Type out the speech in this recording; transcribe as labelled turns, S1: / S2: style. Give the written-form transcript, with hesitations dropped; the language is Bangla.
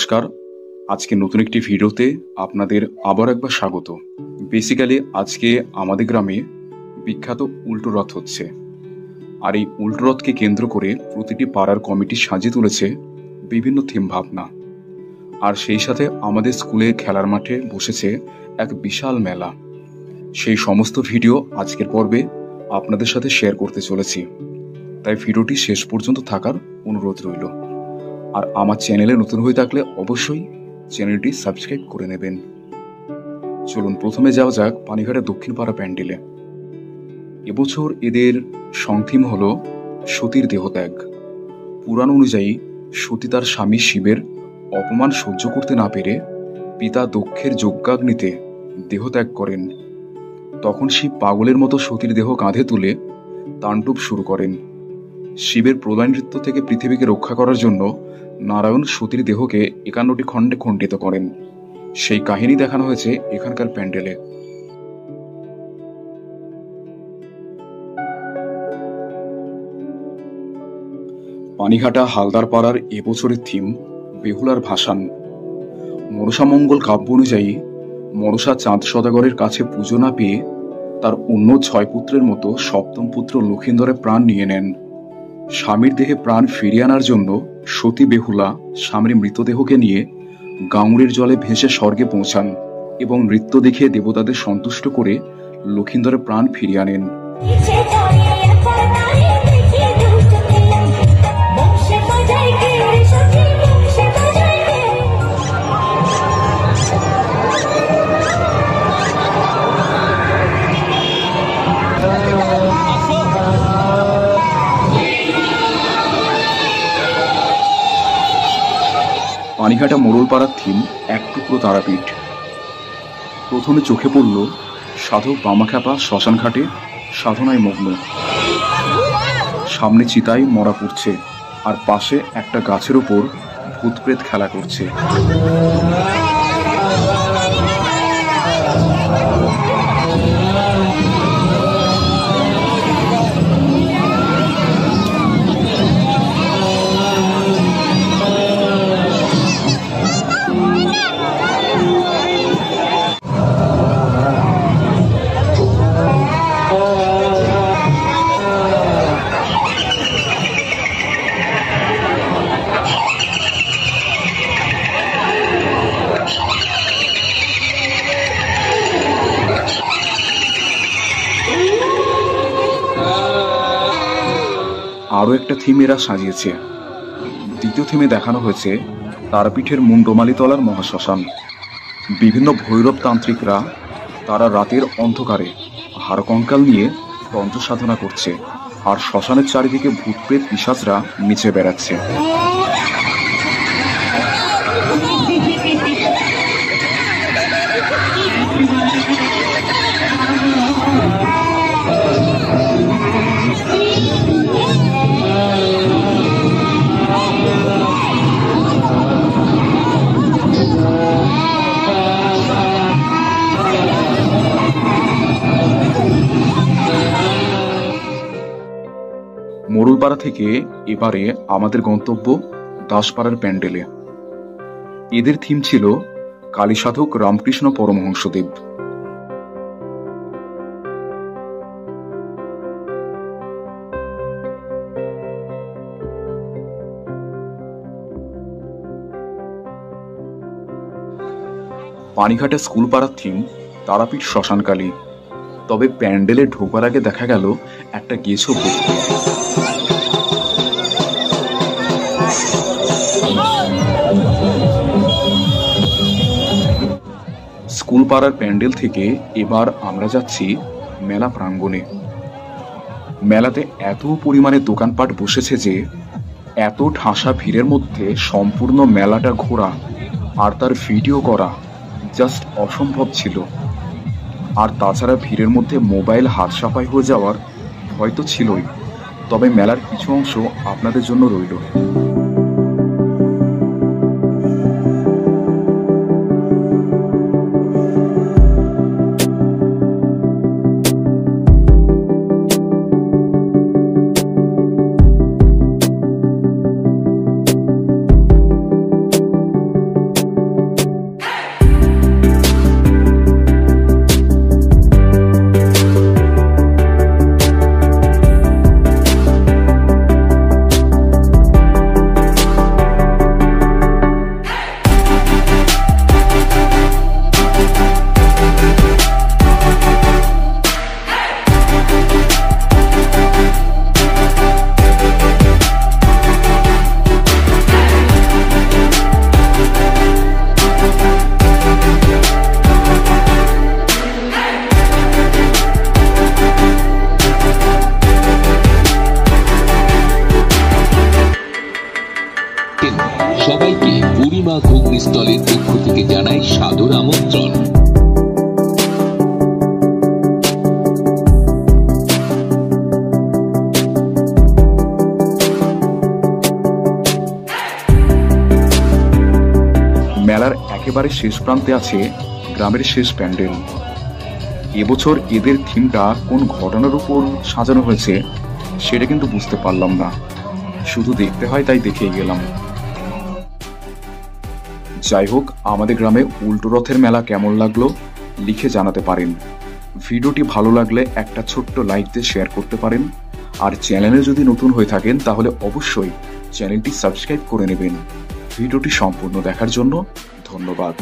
S1: নমস্কার। আজকে নতুন একটি ভিডিওতে আপনাদের আবার একবার স্বাগত। বেসিক্যালি আজকে আমাদের গ্রামে বিখ্যাত উল্টো রথ হচ্ছে, আর এই উল্টো রথকে কেন্দ্র করে প্রতিটি পাড়ার কমিটি সাজিয়ে তুলেছে বিভিন্ন থিম ভাবনা। আর সেই সাথে আমাদের স্কুলে খেলার মাঠে বসেছে এক বিশাল মেলা। সেই সমস্ত ভিডিও আজকের পর্বে আপনাদের সাথে শেয়ার করতে চলেছি, তাই ভিডিওটি শেষ পর্যন্ত থাকার অনুরোধ রইল। আর আমার চ্যানেলে নতুন হয়ে থাকলে অবশ্যই চ্যানেলটি সাবস্ক্রাইব করে নেবেন। চলুন প্রথমে যাওয়া যাক পানিঘাটের দক্ষিণ পাড়া প্যান্ডেলে। এবছর এদের সংথিম হল সতীর দেহত্যাগ। পুরাণ অনুযায়ী সতী তার স্বামী শিবের অপমান সহ্য করতে না পেরে পিতা দক্ষের যজ্ঞাগ্নিতে দেহত্যাগ করেন। তখন শিব পাগলের মতো সতীর দেহ কাঁধে তুলে তাণ্ডব শুরু করেন। শিবের প্রলয় নৃত্য থেকে পৃথিবীকে রক্ষা করার জন্য নারায়ণ সতীর দেহকে 51টি খণ্ডে খণ্ডিত করেন। সেই কাহিনী দেখানো হয়েছে এখানকার প্যান্ডেলে। পানিঘাটা হালদার পাড়ার এবছরের থিম বেহুলার ভাসান। মনসামঙ্গল কাব্য অনুযায়ী মনসা চাঁদ সদাগরের কাছে পুজো না পেয়ে তার অন্য 6 পুত্রের মতো সপ্তম পুত্র লক্ষিন্দরের প্রাণ নিয়ে নেন। স্বামীর দেহে প্রাণ ফিরিয়ে আনার জন্য সতী বেহুলা স্বামীর মৃতদেহকে নিয়ে গাঙুরের জলে ভেসে স্বর্গে পৌঁছান এবং নৃত্য দেখে দেবতাদের সন্তুষ্ট করে লক্ষিন্দরের প্রাণ ফিরিয়ে আনেন। পানিঘাটা মোড়লপাড়ার থিম এক টুকরো তারাপীঠ। প্রথমে চোখে পড়ল সাধক বামাখ্যাপা শ্মশান ঘাটে সাধনায় মগ্ন। সামনে চিতায় মরা পড়ছে, আর পাশে একটা গাছের ওপর ভূতপ্রেত খেলা করছে। আরও একটা থিম এরা সাজিয়েছে। দ্বিতীয় থিমে দেখানো হয়েছে তারাপীঠের মুন্ডমালিতলার মহাশ্মশান। বিভিন্ন ভৈরব তান্ত্রিকরা তারা রাতের অন্ধকারে হাড়কঙ্কাল নিয়ে তন্ত্র সাধনা করছে, আর শ্মশানের চারিদিকে ভূতপ্রেত পিশাচরা নিচে বেড়াচ্ছে। মোড়লপাড়া থেকে এবারে আমাদের গন্তব্য দাসপাড়ার প্যান্ডেলে। এদের থিম ছিল কালীসাধক রামকৃষ্ণ পরমহংসদেব। পানিঘাটা স্কুল পাড়ার থিম তারাপীঠ শ্মশানকালী। তবে প্যান্ডেলে ঢোকার আগে দেখা গেল একটা গেছো ভর্তি। স্কুল পাড়ার প্যান্ডেল থেকে এবার আমরা যাচ্ছি মেলা প্রাঙ্গণে। মেলাতে এত পরিমাণে দোকানপাট বসেছে যে এত ঠাসা ভিড়ের মধ্যে সম্পূর্ণ মেলাটা ঘোরা আর তার ভিডিও করা জাস্ট অসম্ভব ছিল। আর তাছাড়া ভিড়ের মধ্যে মোবাইল হাত সাফাই হয়ে যাওয়ার ভয় তো ছিলই, তবে মেলার কিছু অংশ আপনাদের জন্য রইল।
S2: পূর্ণিমা অগ্নিস্থলের পক্ষ থেকে জানাই সাদর আমন্ত্রণ।
S1: মেলার একেবারে শেষ প্রান্তে আছে গ্রামের শেষ প্যান্ডেল। এবছর এদের থিমটা কোন ঘটনার উপর সাজানো হয়েছে সেটা কিন্তু বুঝতে পারলাম না, শুধু দেখতে হয় তাই দেখেই গেলাম। যাই হোক, আমাদের গ্রামে উল্টো রথের মেলা কেমন লাগলো লিখে জানাতে পারেন। ভিডিওটি ভালো লাগলে একটা ছোট্ট লাইক দিয়ে শেয়ার করতে পারেন। আর চ্যানেলে যদি নতুন হয়ে থাকেন তাহলে অবশ্যই চ্যানেলটি সাবস্ক্রাইব করে নেবেন। ভিডিওটি সম্পূর্ণ দেখার জন্য ধন্যবাদ।